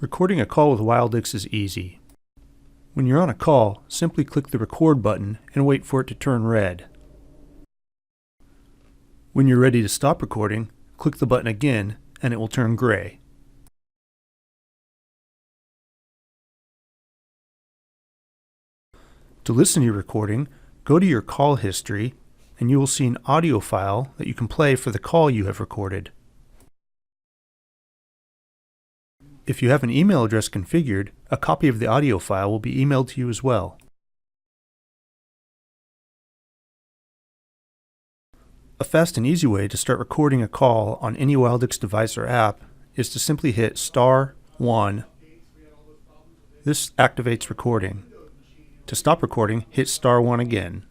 Recording a call with Wildix is easy. When you're on a call, simply click the record button and wait for it to turn red. When you're ready to stop recording, click the button again and it will turn gray. To listen to your recording, go to your call history and you will see an audio file that you can play for the call you have recorded. If you have an email address configured, a copy of the audio file will be emailed to you as well. A fast and easy way to start recording a call on any Wildix device or app is to simply hit *1. This activates recording. To stop recording, hit *1 again.